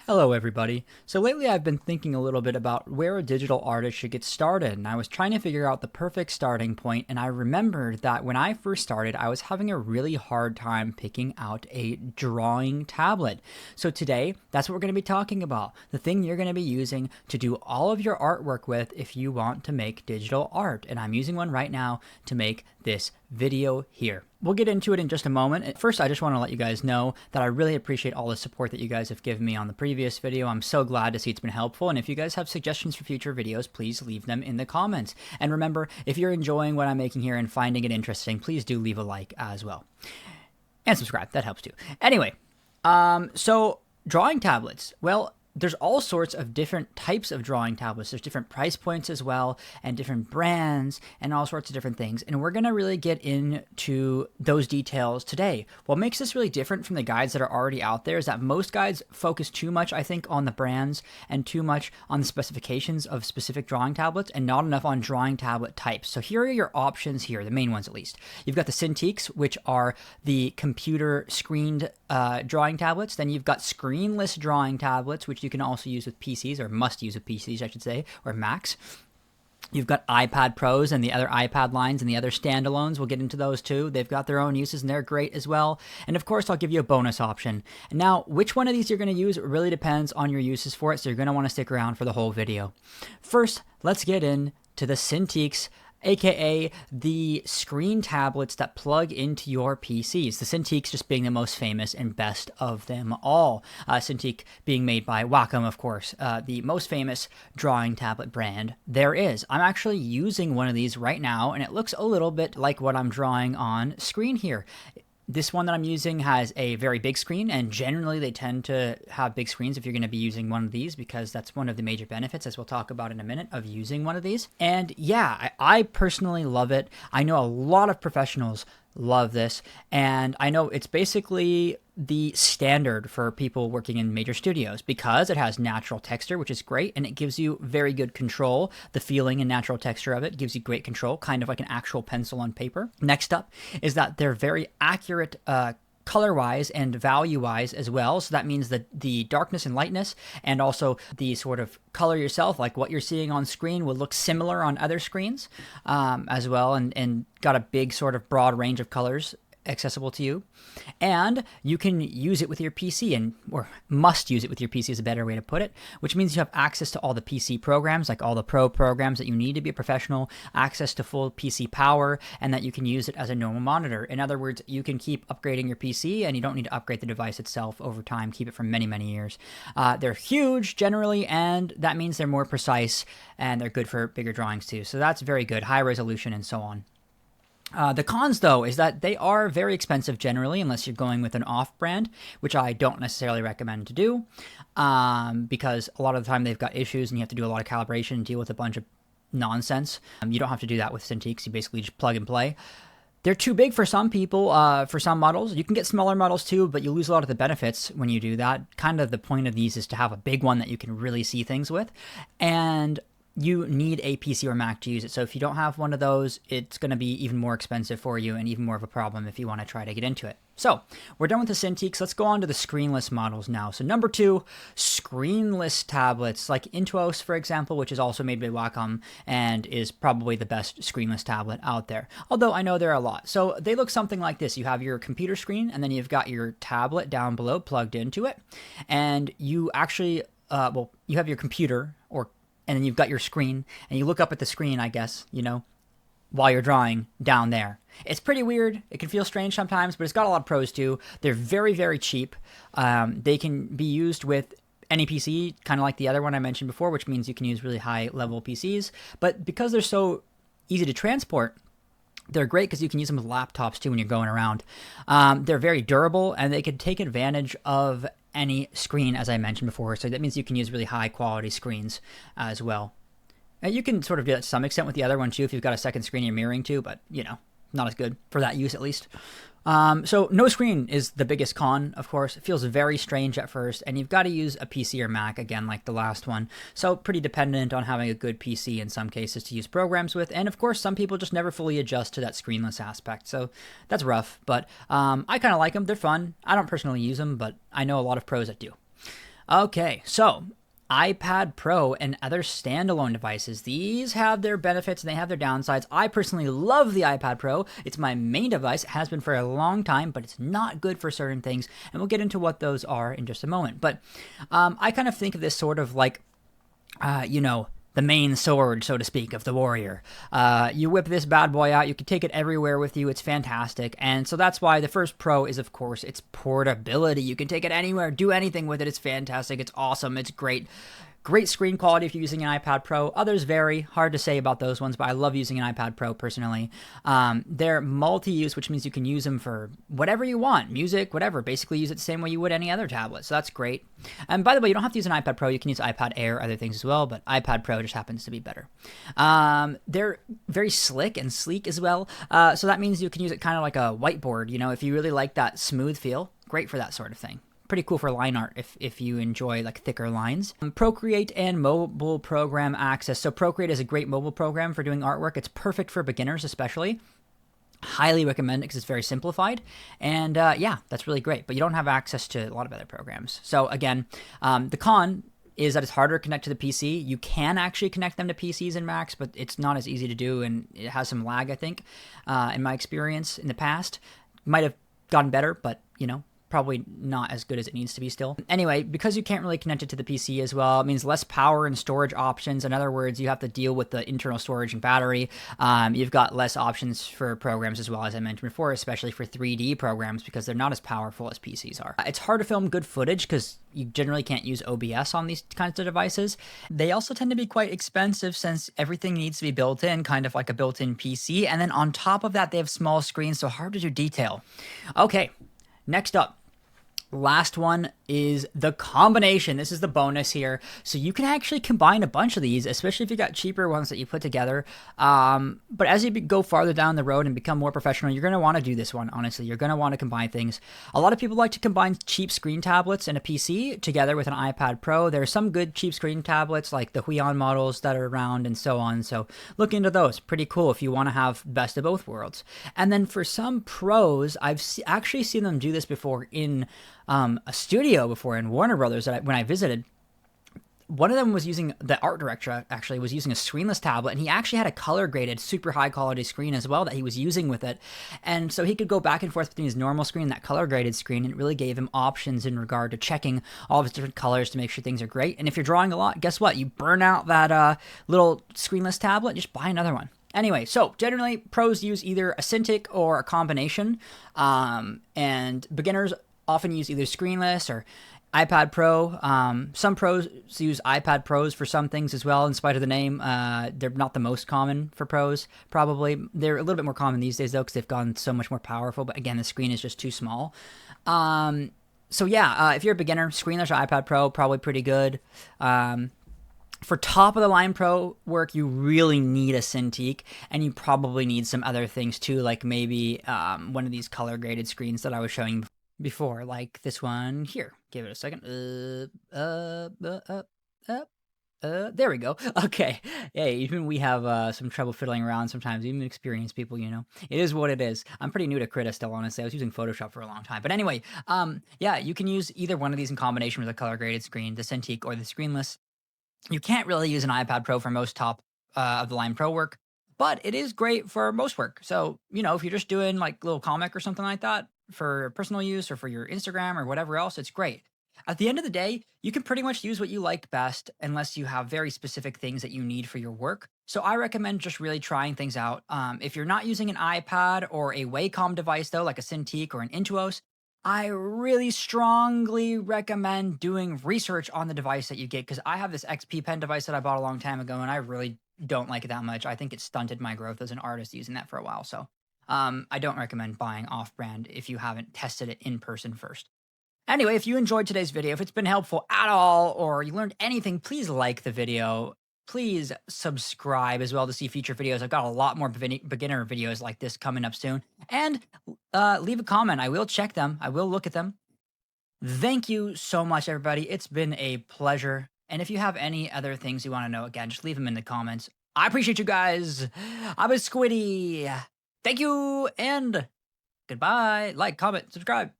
Hello everybody. So lately I've been thinking a little bit about where a digital artist should get started, and I was trying to figure out the perfect starting point, and I remembered that when I first started I was having a really hard time picking out a drawing tablet. So today that's what we're going to be talking about, the thing you're going to be using to do all of your artwork with if you want to make digital art, and I'm using one right now to make this video here. We'll get into it in just a moment. First, I just want to let you guys know that I really appreciate all the support that you guys have given me on the previous video. I'm so glad to see it's been helpful, and if you guys have suggestions for future videos, please leave them in the comments. And remember, if you're enjoying what I'm making here and finding it interesting, please do leave a like as well. And subscribe, that helps too. Anyway, so drawing tablets. Well, there's all sorts of different types of drawing tablets. There's different price points as well, and different brands, and all sorts of different things. And we're going to really get into those details today. What makes this really different from the guides that are already out there is that most guides focus too much, I think, on the brands and too much on the specifications of specific drawing tablets and not enough on drawing tablet types. So here are your options here, the main ones at least. You've got the Cintiqs, which are the computer screened drawing tablets. Then you've got screenless drawing tablets, which you can also use with PCs, or must use with PCs, I should say, or Macs. You've got iPad Pros and the other iPad lines and the other standalones. We'll get into those too. They've got their own uses and they're great as well. And of course, I'll give you a bonus option. And now, which one of these you're going to use really depends on your uses for it, so you're going to want to stick around for the whole video. First, let's get into the Cintiqs, aka the screen tablets that plug into your PCs. The Cintiqs just being the most famous and best of them all. Cintiq being made by Wacom, of course, the most famous drawing tablet brand there is. I'm actually using one of these right now, and it looks a little bit like what I'm drawing on screen here. This one that I'm using has a very big screen, and generally they tend to have big screens if you're going to be using one of these, because that's one of the major benefits, as we'll talk about in a minute, of using one of these. And yeah, I personally love it. I know a lot of professionals love this, and I know it's basically the standard for people working in major studios because it has natural texture, which is great, and it gives you very good control. The feeling and natural texture of it gives you great control, kind of like an actual pencil on paper. Next up is that they're very accurate color-wise and value-wise as well. So that means that the darkness and lightness, and also the sort of color yourself, like what you're seeing on screen, will look similar on other screens as well, and got a big sort of broad range of colors accessible to you. And you can use it with your PC, or must use it with your PC is a better way to put it, which means you have access to all the PC programs, like all the pro programs that you need to be a professional, access to full PC power, and that you can use it as a normal monitor. In other words, you can keep upgrading your PC, and you don't need to upgrade the device itself over time, keep it for many, many years. They're huge generally, and that means they're more precise, and they're good for bigger drawings too. So that's very good, high resolution and so on. The cons, though, is that they are very expensive generally, unless you're going with an off-brand, which I don't necessarily recommend to do, because a lot of the time they've got issues and you have to do a lot of calibration and deal with a bunch of nonsense. You don't have to do that with Cintiqs. You basically just plug and play. They're too big for some people, for some models. You can get smaller models too, but you lose a lot of the benefits when you do that. Kind of the point of these is to have a big one that you can really see things with, and you need a PC or Mac to use it. So if you don't have one of those, it's going to be even more expensive for you and even more of a problem if you want to try to get into it. So we're done with the Cintiqs. Let's go on to the screenless models now. So number 2, screenless tablets like Intuos, for example, which is also made by Wacom and is probably the best screenless tablet out there. Although I know there are a lot. So they look something like this. You have your computer screen, and then you've got your tablet down below plugged into it. And you actually, you have your computer, and then you've got your screen, and you look up at the screen, I guess, while you're drawing down there. It's pretty weird. It can feel strange sometimes, but it's got a lot of pros too. They're very, very cheap. They can be used with any PC, kind of like the other one I mentioned before, which means you can use really high-level PCs. But because they're so easy to transport, they're great because you can use them with laptops too when you're going around. They're very durable, and they can take advantage of any screen, as I mentioned before. So that means you can use really high quality screens as well. And you can sort of do that to some extent with the other one too if you've got a second screen you're mirroring to, but not as good for that use at least. So no screen is the biggest con, of course. It feels very strange at first, and you've got to use a PC or Mac, again, like the last one. So pretty dependent on having a good PC in some cases to use programs with. And of course, some people just never fully adjust to that screenless aspect. So that's rough, but I kind of like them. They're fun. I don't personally use them, but I know a lot of pros that do. Okay, so iPad Pro and other standalone devices, these have their benefits and they have their downsides. I personally love the iPad Pro. It's my main device. It has been for a long time, but it's not good for certain things. And we'll get into what those are in just a moment. But I kind of think of this sort of like, the main sword, so to speak, of the warrior. You whip this bad boy out, you can take it everywhere with you, it's fantastic. And so that's why the first pro is, of course, its portability. You can take it anywhere, do anything with it, it's fantastic, it's awesome, it's great. Great screen quality if you're using an iPad Pro. Others vary. Hard to say about those ones, but I love using an iPad Pro personally. They're multi-use, which means you can use them for whatever you want. Music, whatever. Basically use it the same way you would any other tablet. So that's great. And by the way, you don't have to use an iPad Pro. You can use iPad Air, other things as well, but iPad Pro just happens to be better. They're very slick and sleek as well. So that means you can use it kind of like a whiteboard. If you really like that smooth feel, great for that sort of thing. Pretty cool for line art if you enjoy like thicker lines. Procreate and mobile program access. So Procreate is a great mobile program for doing artwork. It's perfect for beginners especially. Highly recommend it because it's very simplified. And yeah, that's really great. But you don't have access to a lot of other programs. So again, the con is that it's harder to connect to the PC. You can actually connect them to PCs and Macs, but it's not as easy to do, and it has some lag, I think, in my experience in the past. Might have gotten better, but probably not as good as it needs to be still. Anyway, because you can't really connect it to the PC as well, it means less power and storage options. In other words, you have to deal with the internal storage and battery. You've got less options for programs as well, as I mentioned before, especially for 3D programs because they're not as powerful as PCs are. It's hard to film good footage because you generally can't use OBS on these kinds of devices. They also tend to be quite expensive since everything needs to be built in, kind of like a built-in PC. And then on top of that, they have small screens, so hard to do detail. Okay, next up. Last one is the combination. This is the bonus here. So you can actually combine a bunch of these, especially if you got cheaper ones that you put together. But as you go farther down the road and become more professional, you're going to want to do this one, honestly. You're going to want to combine things. A lot of people like to combine cheap screen tablets and a PC together with an iPad Pro. There are some good cheap screen tablets like the Huion models that are around and so on. So look into those. Pretty cool if you want to have best of both worlds. And then for some pros, I've actually seen them do this before in a studio before in Warner Brothers when I visited. One of them was using, the art director actually was using a screenless tablet, and he actually had a color graded super high quality screen as well that he was using with it. And so he could go back and forth between his normal screen and that color graded screen, and it really gave him options in regard to checking all of his different colors to make sure things are great. And if you're drawing a lot, guess what? You burn out that little screenless tablet, just buy another one. Anyway, so generally pros use either a Cintiq or a combination, and beginners often use either screenless or iPad Pro. Some pros use iPad Pros for some things as well, in spite of the name. They're not the most common for pros, probably. They're a little bit more common these days, though, because they've gotten so much more powerful. But again, the screen is just too small. So yeah, if you're a beginner, screenless or iPad Pro, probably pretty good. For top-of-the-line pro work, you really need a Cintiq, and you probably need some other things too, like maybe one of these color-graded screens that I was showing before, like this one here. Give it a second. There we go. Okay. Hey, even we have some trouble fiddling around sometimes, even experienced people, It is what it is. I'm pretty new to Krita still, honestly. I was using Photoshop for a long time. But anyway, yeah, you can use either one of these in combination with a color-graded screen, the Cintiq or the screenless. You can't really use an iPad Pro for most top-of-the-line pro work, but it is great for most work. So, if you're just doing like a little comic or something like that for personal use or for your Instagram or whatever else, it's great. At the end of the day, you can pretty much use what you like best unless you have very specific things that you need for your work. So I recommend just really trying things out. If you're not using an iPad or a Wacom device, though, like a Cintiq or an Intuos, I really strongly recommend doing research on the device that you get, because I have this XP Pen device that I bought a long time ago, and I really don't like it that much. I think it stunted my growth as an artist using that for a while. So I don't recommend buying off-brand if you haven't tested it in person first. Anyway, if you enjoyed today's video, if it's been helpful at all, or you learned anything, please like the video. Please subscribe as well to see future videos. I've got a lot more beginner videos like this coming up soon. And leave a comment. I will check them. I will look at them. Thank you so much, everybody. It's been a pleasure. And if you have any other things you want to know, again, just leave them in the comments. I appreciate you guys. I'm a Squiddy. Thank you, and goodbye. Like, comment, subscribe.